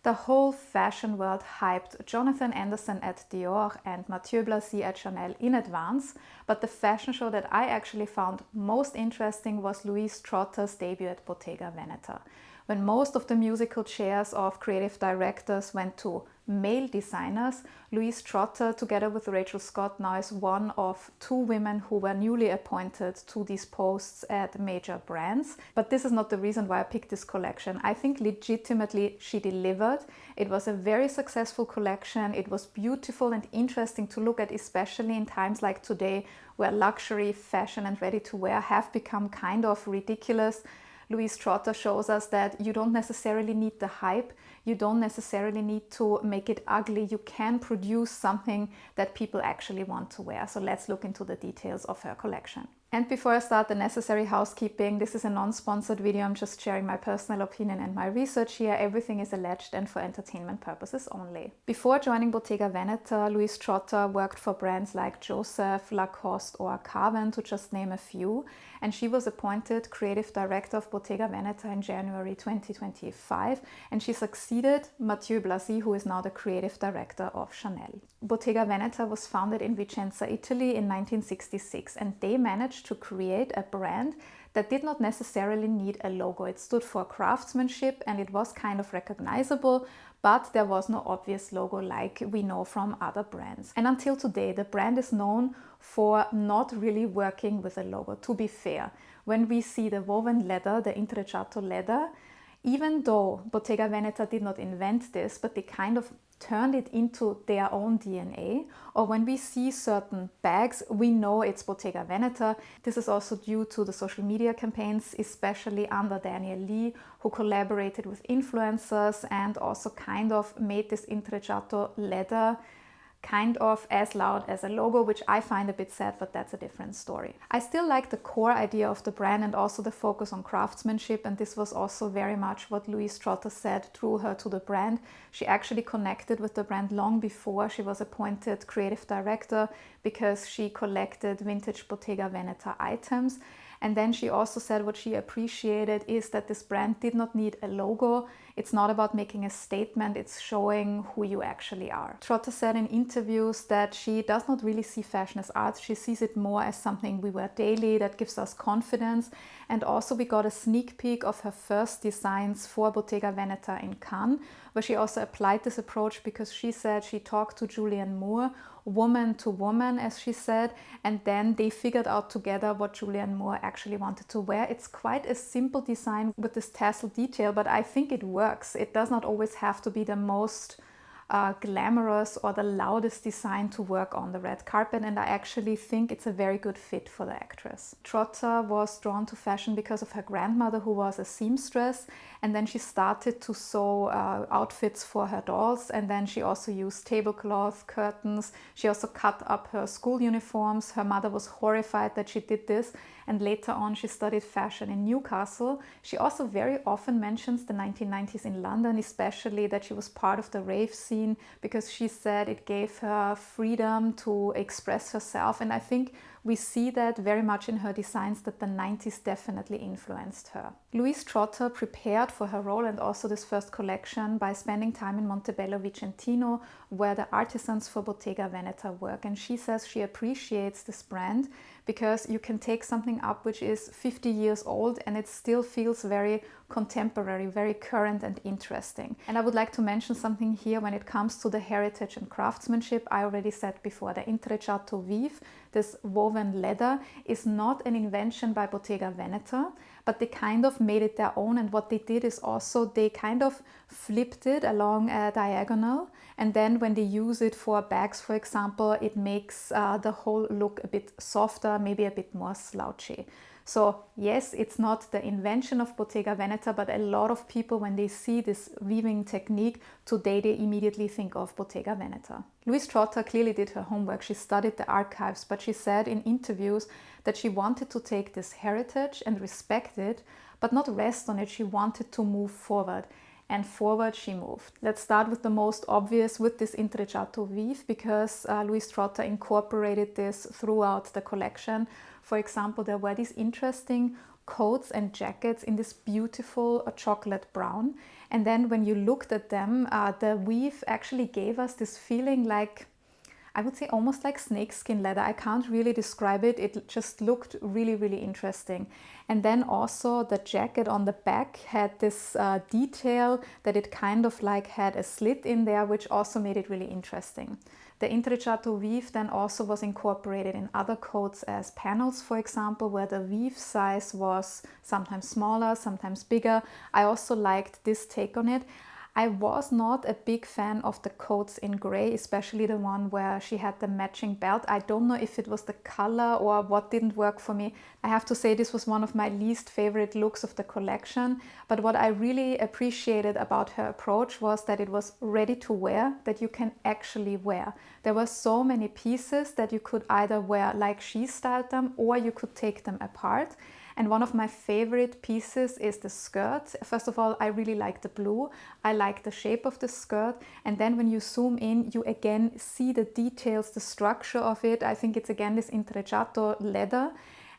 The whole fashion world hyped Jonathan Anderson at Dior and Matthieu Blazy at Chanel in advance, but the fashion show that I actually found most interesting was Louise Trotter's debut at Bottega Veneta. When most of the musical chairs of creative directors went to male designers, Louise Trotter, together with Rachel Scott, now is one of 2 women who were newly appointed to these posts at major brands. But this is not the reason why I picked this collection. I think legitimately she delivered. It was a very successful collection. It was beautiful and interesting to look at, especially in times like today, where luxury, fashion and ready-to-wear have become kind of ridiculous. Louise Trotter shows us that you don't necessarily need the hype, you don't necessarily need to make it ugly, you can produce something that people actually want to wear. So let's look into the details of her collection. And before I start the necessary housekeeping, this is a non-sponsored video, I'm just sharing my personal opinion and my research here. Everything is alleged and for entertainment purposes only. Before joining Bottega Veneta, Louise Trotter worked for brands like Joseph, Lacoste or Carven, to just name a few, and she was appointed creative director of Bottega Veneta in January 2025, and she succeeded Matthieu Blazy, who is now the creative director of Chanel. Bottega Veneta was founded in Vicenza, Italy in 1966, and they managed to create a brand that did not necessarily need a logo. It stood for craftsmanship and it was kind of recognizable, but there was no obvious logo like we know from other brands. And until today, the brand is known for not really working with a logo. To be fair, when we see the woven leather, the intrecciato leather, even though Bottega Veneta did not invent this, but they kind of turned it into their own DNA. Or when we see certain bags, we know it's Bottega Veneta. This is also due to the social media campaigns, especially under Daniel Lee, who collaborated with influencers and also kind of made this intrecciato leather kind of as loud as a logo, which I find a bit sad, but that's a different story. I still like the core idea of the brand and also the focus on craftsmanship, and this was also very much what Louise Trotter said drew her to the brand. She actually connected with the brand long before she was appointed creative director because she collected vintage Bottega Veneta items. And then she also said what she appreciated is that this brand did not need a logo. It's not about making a statement, it's showing who you actually are. Trotter said in interviews that she does not really see fashion as art. She sees it more as something we wear daily that gives us confidence. And also we got a sneak peek of her first designs for Bottega Veneta in Cannes, where she also applied this approach because she said she talked to Julianne Moore, woman to woman, as she said, and then they figured out together what Julianne Moore actually wanted to wear. It's quite a simple design with this tassel detail, but I think it works. It does not always have to be the most glamorous or the loudest design to work on the red carpet, and I actually think it's a very good fit for the actress. Trotter was drawn to fashion because of her grandmother, who was a seamstress, and then she started to sew outfits for her dolls, and then she also used tablecloth, curtains. She also cut up her school uniforms. Her mother was horrified that she did this, and later on she studied fashion in Newcastle. She also very often mentions the 1990s in London, especially that she was part of the rave scene because she said it gave her freedom to express herself, and I think we see that very much in her designs, that the 90s definitely influenced her. Louise Trotter prepared for her role and also this first collection by spending time in Montebello Vicentino, where the artisans for Bottega Veneta work, and she says she appreciates this brand because you can take something up which is 50 years old and it still feels very contemporary, very current and interesting. And I would like to mention something here when it comes to the heritage and craftsmanship. I already said before, the intrecciato weave, this woven leather, is not an invention by Bottega Veneta, but they kind of made it their own, and what they did is also they kind of flipped it along a diagonal, and then when they use it for bags, for example, it makes the whole look a bit softer, maybe a bit more slouchy. So yes, it's not the invention of Bottega Veneta, but a lot of people, when they see this weaving technique today, they immediately think of Bottega Veneta. Louise Trotter clearly did her homework. She studied the archives, but she said in interviews that she wanted to take this heritage and respect it, but not rest on it. She wanted to move forward. And forward she moved. Let's start with the most obvious, with this intrecciato weave, because Louise Trotter incorporated this throughout the collection. For example, there were these interesting coats and jackets in this beautiful chocolate brown, And then when you looked at them, the weave actually gave us this feeling like, I would say almost like snakeskin leather. I can't really describe it. It just looked really, really interesting. And then also the jacket on the back had this detail that it kind of like had a slit in there, which also made it really interesting. The intrecciato weave then also was incorporated in other coats as panels, for example, where the weave size was sometimes smaller, sometimes bigger. I also liked this take on it. I was not a big fan of the coats in gray, especially the one where she had the matching belt. I don't know if it was the color or what didn't work for me. I have to say this was one of my least favorite looks of the collection. But what I really appreciated about her approach was that it was ready to wear, that you can actually wear. There were so many pieces that you could either wear like she styled them, or you could take them apart. And one of my favorite pieces is the skirt. First of all, I really like the blue. I like the shape of the skirt. And then when you zoom in, you again see the details, the structure of it. I think it's again this intrecciato leather.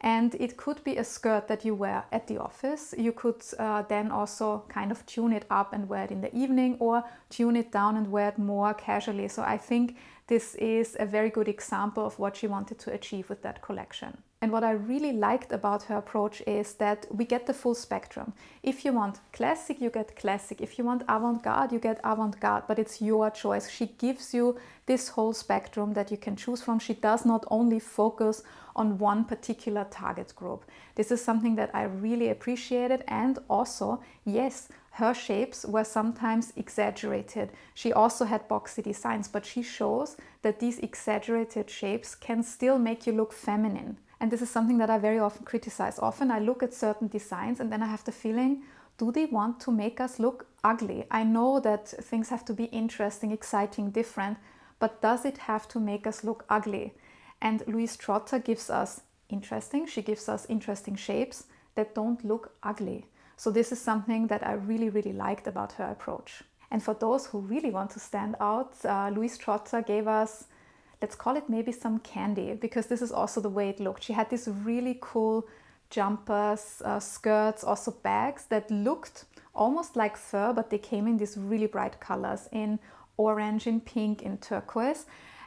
And it could be a skirt that you wear at the office. You could then also kind of tune it up and wear it in the evening, or tune it down and wear it more casually. So I think this is a very good example of what she wanted to achieve with that collection. And what I really liked about her approach is that we get the full spectrum. If you want classic, you get classic. If you want avant-garde, you get avant-garde, but it's your choice. She gives you this whole spectrum that you can choose from. She does not only focus on one particular target group. This is something that I really appreciated. And also, yes, her shapes were sometimes exaggerated. She also had boxy designs, but she shows that these exaggerated shapes can still make you look feminine. And this is something that I very often criticize. Often I look at certain designs and then I have the feeling, do they want to make us look ugly? I know that things have to be interesting, exciting, different, but does it have to make us look ugly? And Louise Trotter gives us interesting, she gives us interesting shapes that don't look ugly. So this is something that I really, really liked about her approach. And for those who really want to stand out, Louise Trotter gave us, let's call it maybe some candy, because this is also the way it looked. She had these really cool jumpers, skirts, also bags that looked almost like fur, but they came in these really bright colors, in orange, in pink, in turquoise.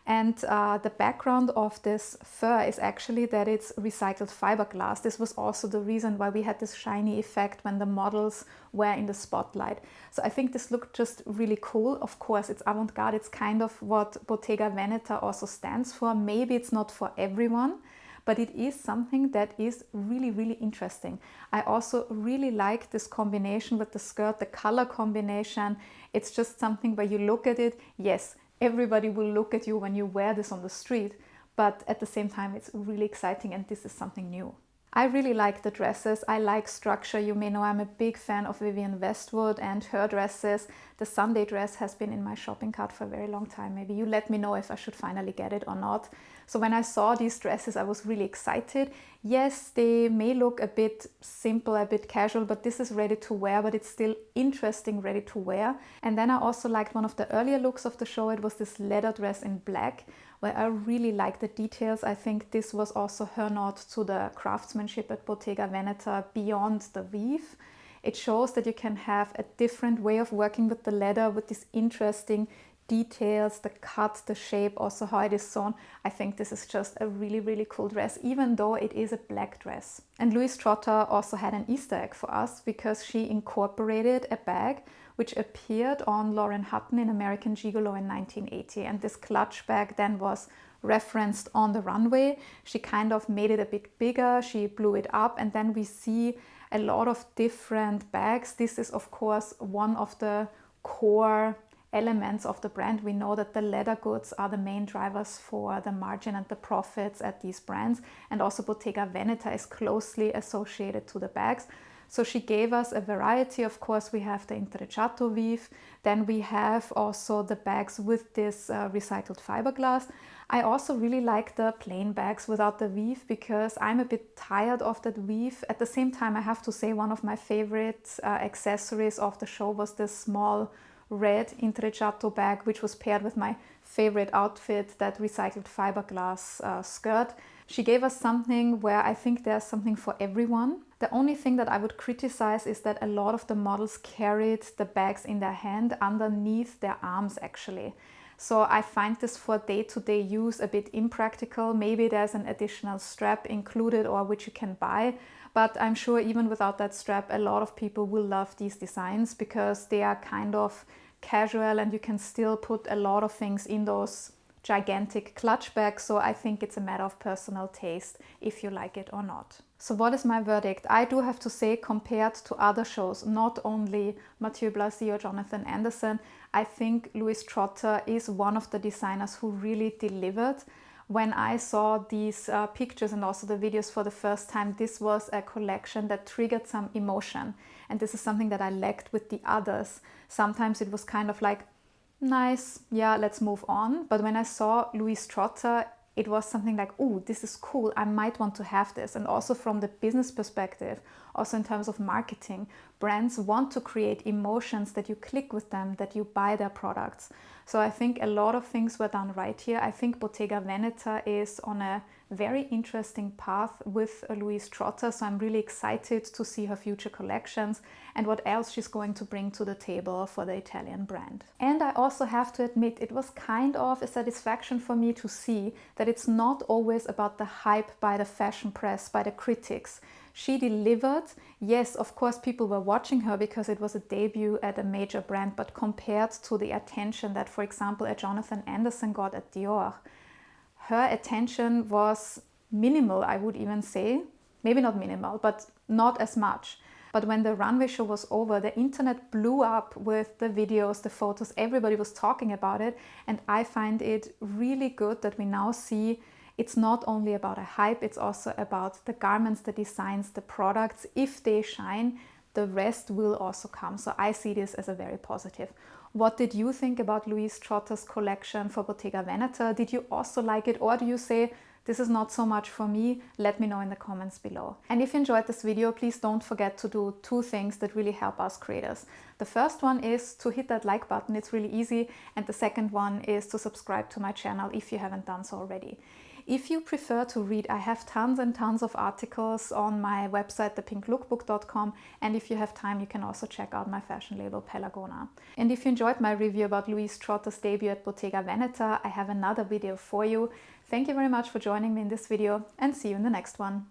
And the background of this fur is actually that it's recycled fiberglass. This was also the reason why we had this shiny effect when the models were in the spotlight. So I think this looked just really cool. Of course, it's avant-garde. It's kind of what Bottega Veneta also stands for. Maybe it's not for everyone, but it is something that is really, really interesting. I also really like this combination with the skirt, the color combination. It's just something where you look at it, yes, everybody will look at you when you wear this on the street, but at the same time it's really exciting, and this is something new. I really like the dresses. I like structure. You may know I'm a big fan of Vivienne Westwood and her dresses. The Sunday dress has been in my shopping cart for a very long time. Maybe you let me know if I should finally get it or not. So when I saw these dresses, I was really excited. Yes, they may look a bit simple, a bit casual, but this is ready to wear, but it's still interesting, ready to wear. And then I also liked one of the earlier looks of the show. It was this leather dress in black, where I really like the details. I think this was also her nod to the craftsmanship at Bottega Veneta beyond the weave. It shows that you can have a different way of working with the leather, with these interesting details, the cut, the shape, also how it is sewn. I think this is just a really, really cool dress, even though it is a black dress. And Louise Trotter also had an Easter egg for us, because she incorporated a bag which appeared on Lauren Hutton in American Gigolo in 1980. And this clutch bag then was referenced on the runway. She kind of made it a bit bigger, she blew it up, and then we see a lot of different bags. This is of course one of the core elements of the brand. We know that the leather goods are the main drivers for the margin and the profits at these brands, and also Bottega Veneta is closely associated to the bags. So she gave us a variety. Of course, we have the intrecciato weave, then we have also the bags with this recycled fiberglass. I also really like the plain bags without the weave, because I'm a bit tired of that weave. At the same time, I have to say one of my favorite accessories of the show was this small red intrecciato bag, which was paired with my favorite outfit, that recycled fiberglass skirt. She gave us something where I think there's something for everyone. The only thing that I would criticize is that a lot of the models carried the bags in their hand underneath their arms actually. So I find this for day-to-day use a bit impractical. Maybe there's an additional strap included or which you can buy, but I'm sure even without that strap, a lot of people will love these designs because they are kind of casual and you can still put a lot of things in those gigantic clutch bags. So I think it's a matter of personal taste if you like it or not. So what is my verdict? I do have to say, compared to other shows, not only Matthieu Blazy or Jonathan Anderson, I think Louise Trotter is one of the designers who really delivered. When I saw these pictures and also the videos for the first time, this was a collection that triggered some emotion. And this is something that I lacked with the others. Sometimes it was kind of like, nice, yeah, let's move on. But when I saw Louise Trotter, it was something like, oh, this is cool, I might want to have this. And also from the business perspective, also in terms of marketing, brands want to create emotions that you click with them, that you buy their products. So I think a lot of things were done right here. I think Bottega Veneta is on a very interesting path with Louise Trotter. So I'm really excited to see her future collections and what else she's going to bring to the table for the Italian brand. And I also have to admit, it was kind of a satisfaction for me to see that it's not always about the hype by the fashion press, by the critics. She delivered. Yes, of course, people were watching her because it was a debut at a major brand, but compared to the attention that, for example, a Jonathan Anderson got at Dior, her attention was minimal, I would even say. Maybe not minimal, but not as much. But when the runway show was over, the internet blew up with the videos, the photos, everybody was talking about it. And I find it really good that we now see it's not only about a hype, it's also about the garments, the designs, the products. If they shine, the rest will also come. So I see this as a very positive. What did you think about Louise Trotter's collection for Bottega Veneta? Did you also like it, or do you say, this is not so much for me? Let me know in the comments below. And if you enjoyed this video, please don't forget to do 2 things that really help us creators. The first one is to hit that like button, it's really easy. And the second one is to subscribe to my channel if you haven't done so already. If you prefer to read, I have tons and tons of articles on my website, thepinklookbook.com, and if you have time, you can also check out my fashion label, Pelagona. And if you enjoyed my review about Louise Trotter's debut at Bottega Veneta, I have another video for you. Thank you very much for joining me in this video, and see you in the next one.